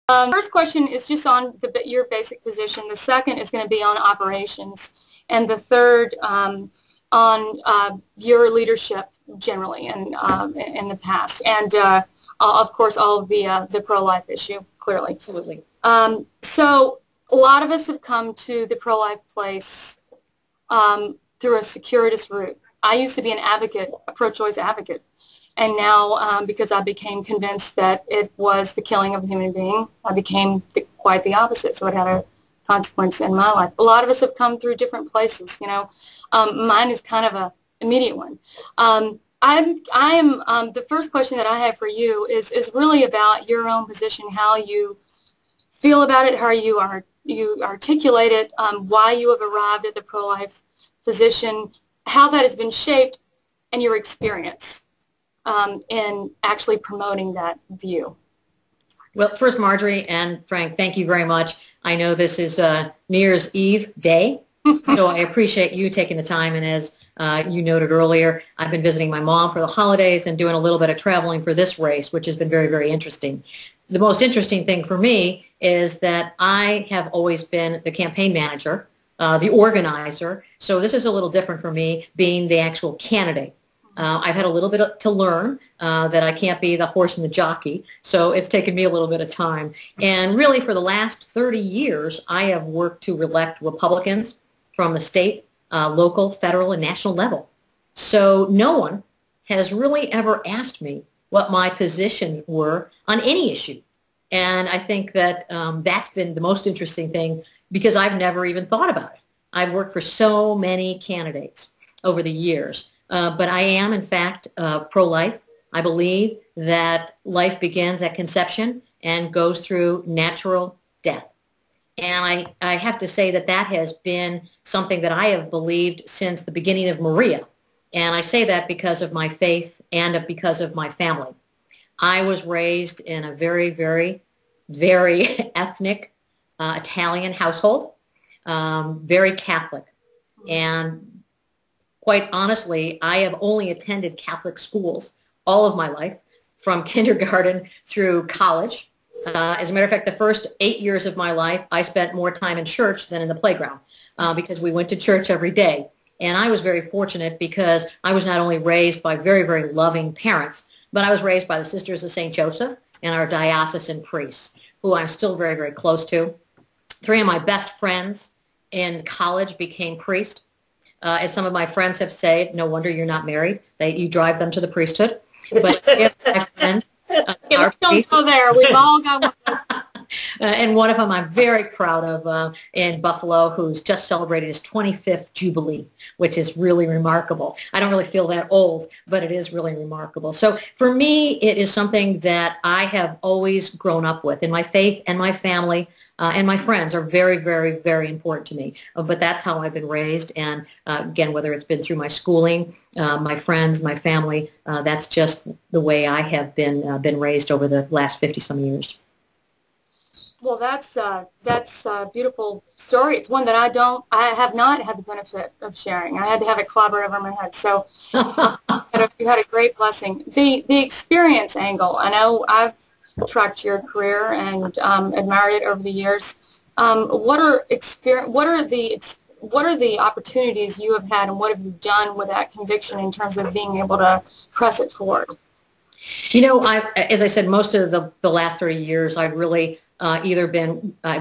First question is just on your basic position. The second is going to be on operations. And the third on your leadership generally and in the past. And, of course, all of the pro-life issue, clearly. Absolutely. So a lot of us have come to the pro-life place through a circuitous route. I used to be an advocate, a pro-choice advocate. And now, because I became convinced that it was the killing of a human being, I became quite the opposite. So it had a consequence in my life. A lot of us have come through different places, you know. Mine is kind of a immediate one. The first question that I have for you is really about your own position, how you feel about it, how you articulate it, why you have arrived at the pro-life position, how that has been shaped, and your experience in actually promoting that view. Well, first, Marjorie and Frank, thank you very much. I know this is New Year's Eve day, so I appreciate you taking the time. And as you noted earlier, I've been visiting my mom for the holidays and doing a little bit of traveling for this race, which has been very, very interesting. The most interesting thing for me is that I have always been the campaign manager, the organizer, so this is a little different for me being the actual candidate. I've had a little bit to learn that I can't be the horse and the jockey, so it's taken me a little bit of time. And really for the last 30 years, I have worked to elect Republicans from the state, local, federal, and national level. So no one has really ever asked me what my positions were on any issue. And I think that that's been the most interesting thing because I've never even thought about it. I've worked for so many candidates over the years. But I am, in fact, pro-life. I believe that life begins at conception and goes through natural death. And I have to say that that has been something that I have believed since the beginning of Maria. And I say that because of my faith and because of my family. I was raised in a very, very, very ethnic Italian household, very Catholic. And quite honestly, I have only attended Catholic schools all of my life, from kindergarten through college. As a matter of fact, the first 8 years of my life, I spent more time in church than in the playground because we went to church every day. And I was very fortunate because I was not only raised by very, very loving parents, but I was raised by the Sisters of St. Joseph and our diocesan priests, who I'm still very, very close to. 3 of my best friends in college became priests. As some of my friends have said, no wonder you're not married. You drive them to the priesthood. But my friends don't go there. We've all got one. And one of them I'm very proud of in Buffalo, who's just celebrated his 25th Jubilee, which is really remarkable. I don't really feel that old, but it is really remarkable. So for me, it is something that I have always grown up with, and my faith and my family and my friends are very, very, very important to me. But that's how I've been raised. And again, whether it's been through my schooling, my friends, my family, that's just the way I have been raised over the last 50-some years. Well, that's a beautiful story. It's one that I have not had the benefit of sharing. I had to have it clobbered over my head. So you had a great blessing. The experience angle, I know I've tracked your career and admired it over the years. What are the opportunities you have had, and what have you done with that conviction in terms of being able to press it forward? You know, as I said, most of the last 30 years, I've really I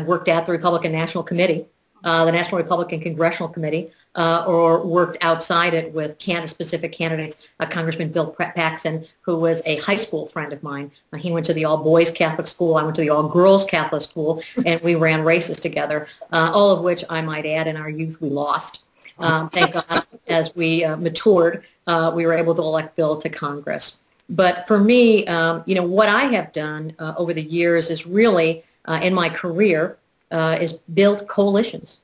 worked at the Republican National Committee, the National Republican Congressional Committee, or worked outside it with specific candidates. Congressman Bill Paxton, who was a high school friend of mine. He went to the all-boys Catholic school. I went to the all-girls Catholic school, and we ran races together, all of which, I might add, in our youth we lost. Thank God, as we matured, we were able to elect Bill to Congress. But for me, you know, what I have done over the years is really, in my career, is build coalitions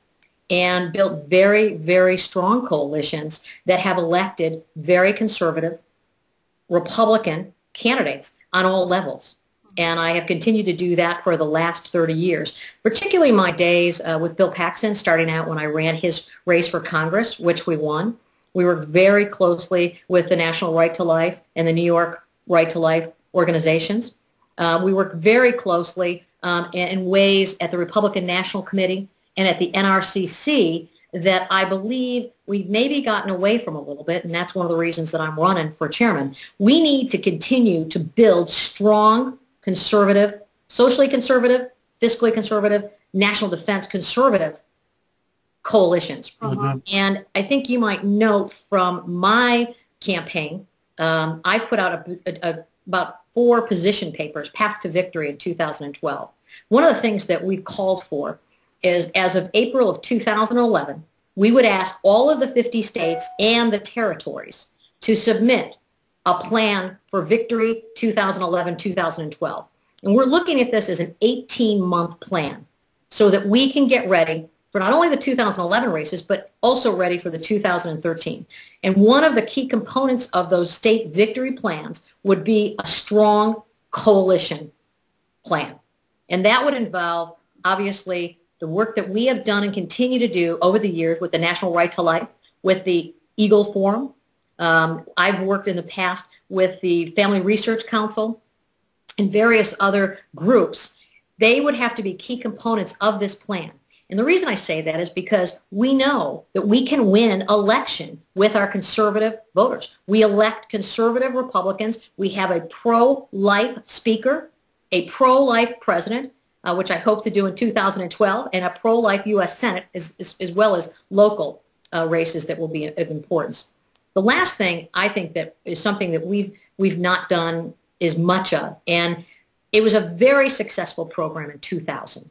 and built very, very strong coalitions that have elected very conservative Republican candidates on all levels. And I have continued to do that for the last 30 years, particularly my days with Bill Paxton, starting out when I ran his race for Congress, which we won. We worked very closely with the National Right to Life and the New York Right to Life organizations. We worked very closely in ways at the Republican National Committee and at the NRCC that I believe we've maybe gotten away from a little bit, and that's one of the reasons that I'm running for chairman. We need to continue to build strong, conservative, socially conservative, fiscally conservative, national defense conservative coalitions. And I think you might note from my campaign, I put out about 4 position papers, Path to Victory, in 2012. One of the things that we've called for is, as of April of 2011, we would ask all of the 50 states and the territories to submit a plan for Victory 2011-2012. And we're looking at this as an 18-month plan so that we can get ready for not only the 2011 races, but also ready for the 2013. And one of the key components of those state victory plans would be a strong coalition plan. And that would involve, obviously, the work that we have done and continue to do over the years with the National Right to Life, with the Eagle Forum. I've worked in the past with the Family Research Council and various other groups. They would have to be key components of this plan. And the reason I say that is because we know that we can win election with our conservative voters. We elect conservative Republicans. We have a pro-life speaker, a pro-life president, which I hope to do in 2012, and a pro-life U.S. Senate, as well as local races that will be of importance. The last thing I think that is something that we've not done as much of, and it was a very successful program in 2000.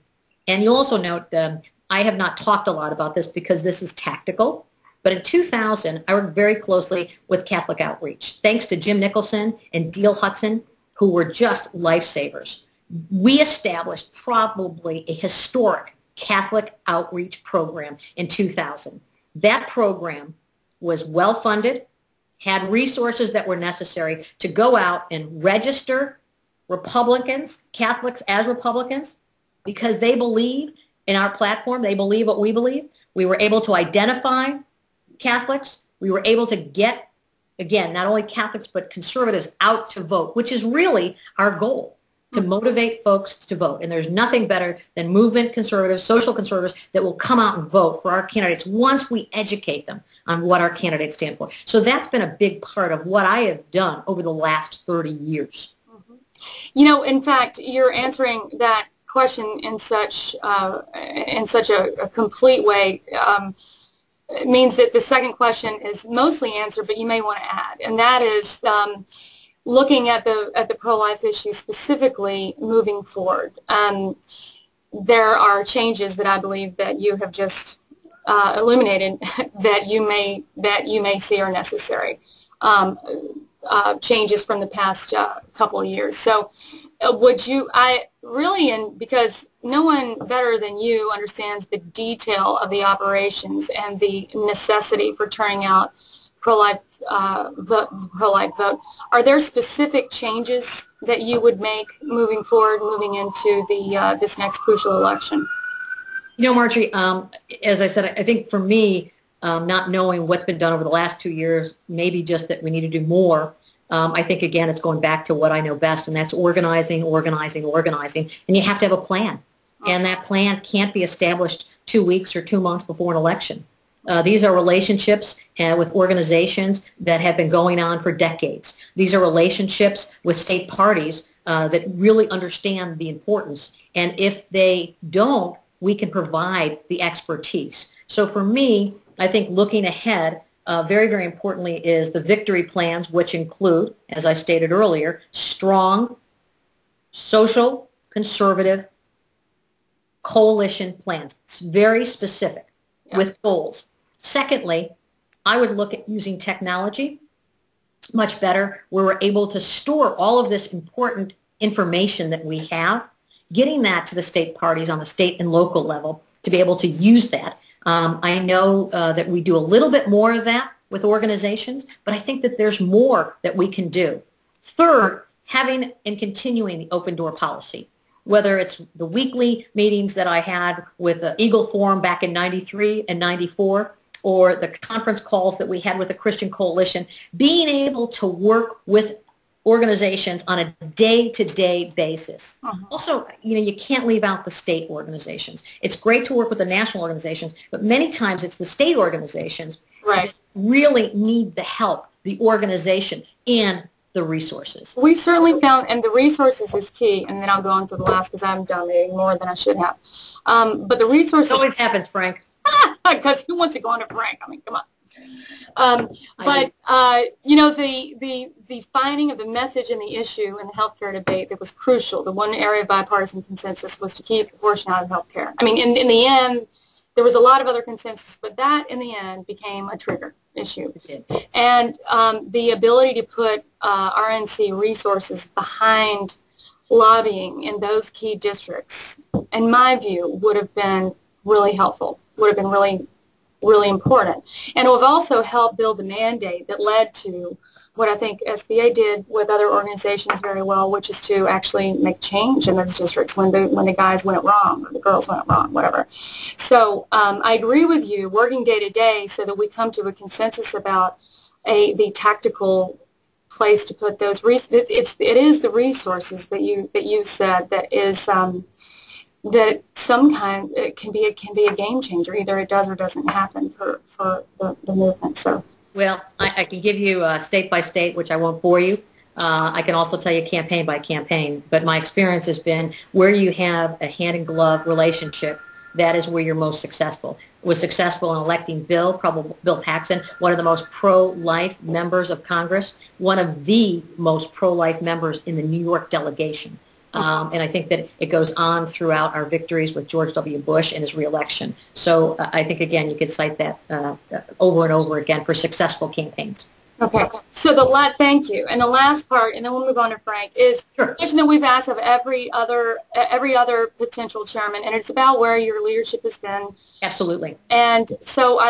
And you'll also note I have not talked a lot about this because this is tactical, but in 2000, I worked very closely with Catholic Outreach, thanks to Jim Nicholson and Deel Hudson, who were just lifesavers. We established probably a historic Catholic Outreach program in 2000. That program was well-funded, had resources that were necessary to go out and register Republicans, Catholics as Republicans, because they believe in our platform, they believe what we believe. We were able to identify Catholics. We were able to get, again, not only Catholics, but conservatives out to vote, which is really our goal, to motivate folks to vote. And there's nothing better than movement conservatives, social conservatives that will come out and vote for our candidates once we educate them on what our candidates stand for. So that's been a big part of what I have done over the last 30 years. You know, in fact, you're answering that question in such a complete way. It means that the second question is mostly answered, but you may want to add, and that is looking at the pro-life issue specifically moving forward. There are changes that I believe that you have just illuminated that you may see are necessary. Changes from the past couple of years. So because no one better than you understands the detail of the operations and the necessity for turning out pro-life vote, are there specific changes that you would make moving forward, moving into this next crucial election? You know, Marjorie, as I said, I think for me, not knowing what's been done over the last 2 years, maybe just that we need to do more. I think, again, it's going back to what I know best, and that's organizing, organizing, organizing. And you have to have a plan. And that plan can't be established 2 weeks or 2 months before an election. These are relationships with organizations that have been going on for decades. These are relationships with state parties that really understand the importance. And if they don't, we can provide the expertise. So for me, I think looking ahead, very, very importantly, is the victory plans, which include, as I stated earlier, strong social, conservative coalition plans. It's very specific with goals. Secondly, I would look at using technology much better, where we're able to store all of this important information that we have, getting that to the state parties on the state and local level to be able to use that. I know that we do a little bit more of that with organizations, but I think that there's more that we can do. Third, having and continuing the open door policy, whether it's the weekly meetings that I had with the Eagle Forum back in 93 and 94, or the conference calls that we had with the Christian Coalition, being able to work with organizations on a day-to-day basis. Uh-huh. Also, you can't leave out the state organizations. It's great to work with the national organizations, but many times it's the state organizations Right. that really need the help, the organization, and the resources. We certainly found, and the resources is key, and then I'll go on to the last because I'm dominating more than I should have. But the resources... It always happens, Frank. Because who wants to go on to Frank? I mean, come on. The finding of the message and the issue in the healthcare debate that was crucial, the one area of bipartisan consensus was to keep abortion out of healthcare. I mean, in the end, there was a lot of other consensus, but that in the end became a trigger issue. And the ability to put RNC resources behind lobbying in those key districts, in my view, would have been really helpful, would have been really important. And it would have also helped build the mandate that led to what I think SBA did with other organizations very well, which is to actually make change in those districts when the guys went it wrong or the girls went it wrong, whatever. So I agree with you, working day to day so that we come to a consensus about the tactical place to put those. It is the resources that you said that is that some kind it can be a game changer. Either it does or doesn't happen for the movement. So. Well, I can give you state by state, which I won't bore you. I can also tell you campaign by campaign. But my experience has been where you have a hand-in-glove relationship, that is where you're most successful. Was successful in electing Bill Paxton, one of the most pro-life members of Congress, one of the most pro-life members in the New York delegation. And I think that it goes on throughout our victories with George W. Bush and his reelection. So I think, again, you could cite that over and over again for successful campaigns. Okay. So thank you. And the last part, and then we'll move on to Frank, is a question that we've asked of every other potential chairman, and it's about where your leadership has been. Absolutely. And so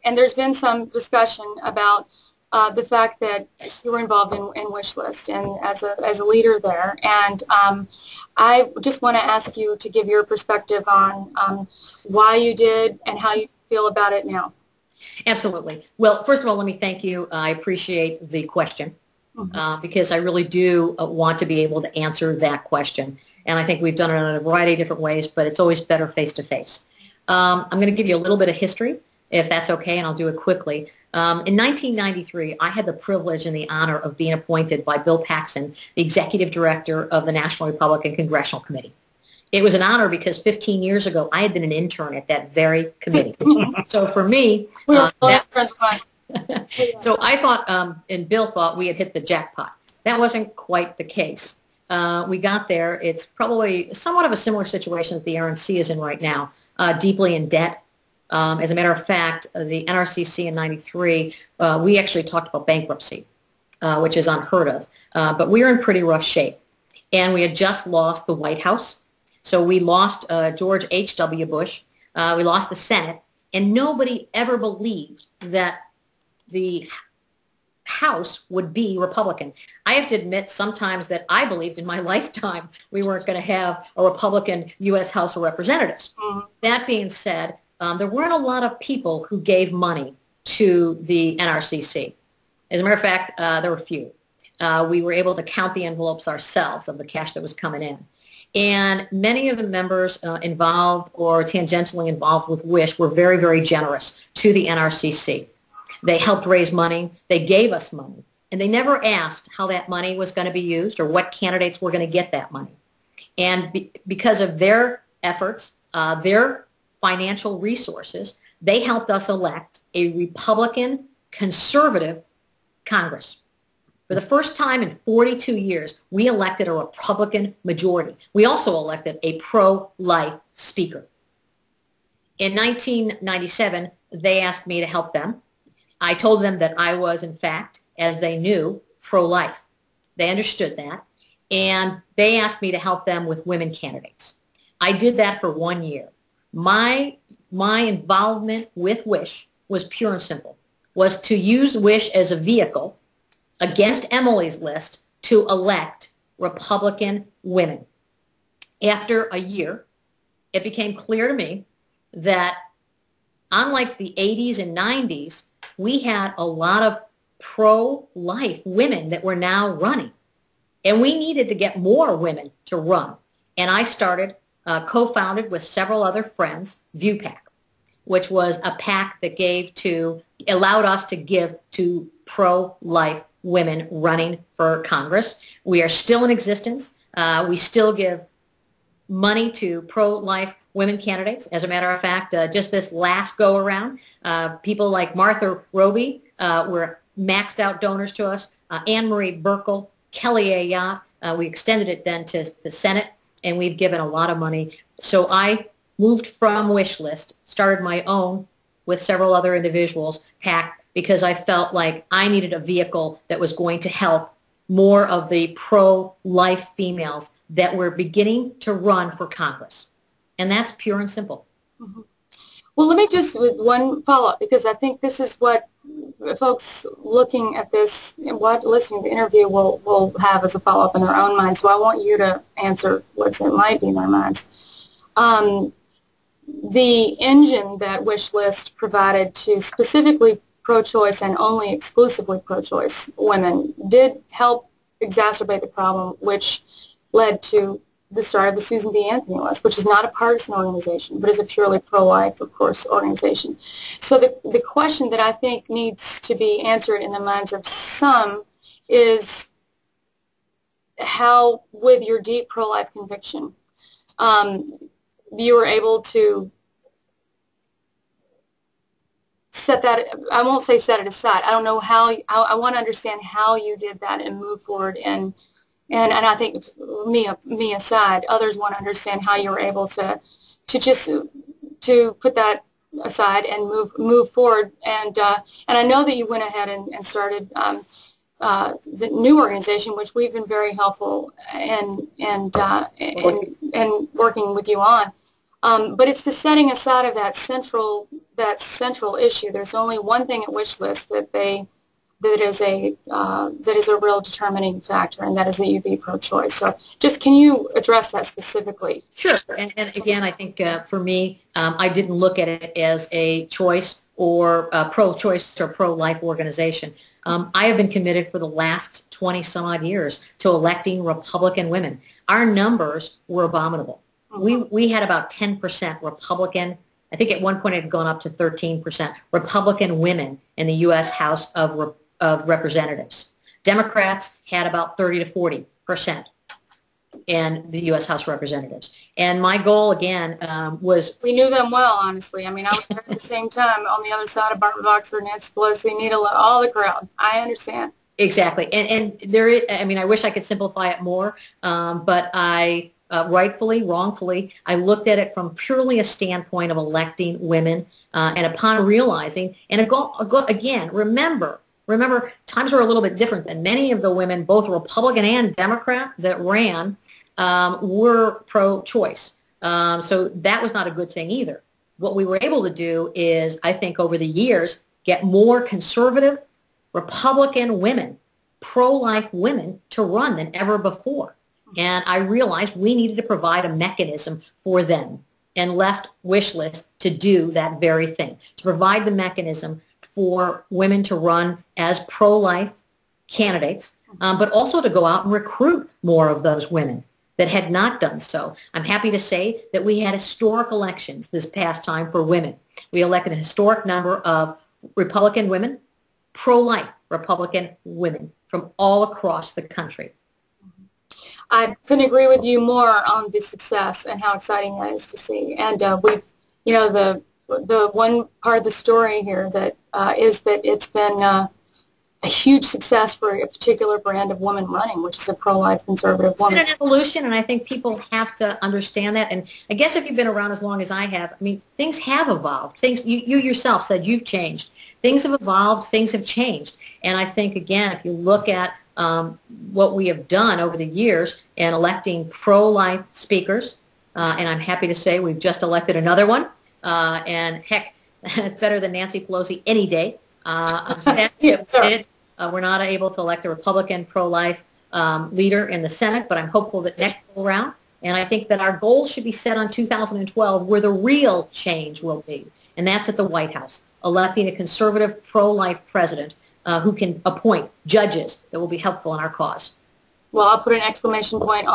and there's been some discussion about the fact that you were involved in Wish List and as a leader there, and I just want to ask you to give your perspective on why you did and how you feel about it now. Absolutely. Well, first of all, let me thank you. I appreciate the question because I really do want to be able to answer that question, and I think we've done it in a variety of different ways, but it's always better face to face. I'm going to give you a little bit of history, if that's okay, and I'll do it quickly. In 1993, I had the privilege and the honor of being appointed by Bill Paxton, the executive director of the National Republican Congressional Committee. It was an honor because 15 years ago, I had been an intern at that very committee. So for me, so I thought, and Bill thought we had hit the jackpot. That wasn't quite the case. We got there. It's probably somewhat of a similar situation that the RNC is in right now, deeply in debt. As a matter of fact, the NRCC in 93, we actually talked about bankruptcy, which is unheard of. But we were in pretty rough shape. And we had just lost the White House. So we lost George H.W. Bush. We lost the Senate. And nobody ever believed that the House would be Republican. I have to admit sometimes that I believed in my lifetime we weren't going to have a Republican U.S. House of Representatives. That being said, there weren't a lot of people who gave money to the NRCC. As a matter of fact, there were few. We were able to count the envelopes ourselves of the cash that was coming in. And many of the members involved or tangentially involved with WISH were very, very generous to the NRCC. They helped raise money. They gave us money. And they never asked how that money was going to be used or what candidates were going to get that money. And because of their efforts, their financial resources, they helped us elect a Republican conservative Congress. For the first time in 42 years, we elected a Republican majority. We also elected a pro-life speaker. In 1997, they asked me to help them. I told them that I was, in fact, as they knew, pro-life. They understood that. And they asked me to help them with women candidates. I did that for 1 year. My involvement with WISH was pure and simple, was to use WISH as a vehicle against Emily's list to elect Republican women. After a year, it became clear to me that unlike the 80s and 90s, we had a lot of pro-life women that were now running. And we needed to get more women to run. And I started, co-founded with several other friends, ViewPAC, which was a PAC that allowed us to give to pro-life women running for Congress. We are still in existence. We still give money to pro-life women candidates. As a matter of fact, just this last go-around, people like Martha Roby were maxed out donors to us, Anne Marie Burkle, Kelly Ayotte. We extended it then to the Senate, and we've given a lot of money. So I moved from wish list, started my own with several other individuals, PAC, because I felt like I needed a vehicle that was going to help more of the pro-life females that were beginning to run for Congress. And that's pure and simple. Mm-hmm. Well, let me just, with one follow-up, because I think this is what folks looking at this and listening to the interview will have as a follow-up in their own minds. So I want you to answer what it might be in their minds. The engine that Wish List provided to specifically pro-choice and only exclusively pro-choice women did help exacerbate the problem, which led to the start of the Susan B. Anthony List, which is not a partisan organization, but is a purely pro-life, of course, organization. So the question that I think needs to be answered in the minds of some is how, with your deep pro-life conviction, you were able to set that, I won't say set it aside. I don't know how, I want to understand how you did that and move forward. And I think me aside, others want to understand how you were able to put that aside and move forward. And I know that you went ahead and started the new organization, which we've been very helpful in working with you on. But it's the setting aside of that central issue. There's only one thing at Wish List that is a real determining factor, and that is that you be pro-choice. So, just can you address that specifically? Sure. And again, I think for me, I didn't look at it as a choice or a pro-choice or pro-life organization. I have been committed for the last 20 some odd years to electing Republican women. Our numbers were abominable. We had about 10% Republican. I think at one point it had gone up to 13% Republican women in the U.S. House of Representatives. Democrats had about 30 to 40% in the U.S. House of Representatives. And my goal, again, was... We knew them well, honestly. I mean, I was there at the same time on the other side of Barbara Boxer, Nancy Pelosi, Nita, all the crowd. I understand. Exactly. And there is, I mean, I wish I could simplify it more, but I... rightfully, wrongfully, I looked at it from purely a standpoint of electing women, and upon realizing, and again, remember, times were a little bit different than many of the women, both Republican and Democrat, that ran were pro-choice. So that was not a good thing either. What we were able to do is, I think, over the years, get more conservative Republican women, pro-life women, to run than ever before. And I realized we needed to provide a mechanism for them, and left Wish List to do that very thing, to provide the mechanism for women to run as pro-life candidates, but also to go out and recruit more of those women that had not done so. I'm happy to say that we had historic elections this past time for women. We elected a historic number of Republican women, pro-life Republican women from all across the country. I couldn't agree with you more on the success and how exciting that is to see. And we've, the one part of the story here that is that it's been a huge success for a particular brand of woman running, which is a pro-life conservative woman. It's an evolution, and I think people have to understand that. And I guess if you've been around as long as I have, I mean, things have evolved. Things, you yourself said you've changed. Things have evolved. Things have changed. And I think, again, if you look at what we have done over the years in electing pro-life speakers, and I'm happy to say we've just elected another one, and heck, it's better than Nancy Pelosi any day. I'm sad that we did. We're not able to elect a Republican pro-life leader in the Senate, but I'm hopeful that next go around. And I think that our goal should be set on 2012, where the real change will be, and that's at the White House, electing a conservative pro-life president who can appoint judges that will be helpful in our cause. Well, I'll put an exclamation point on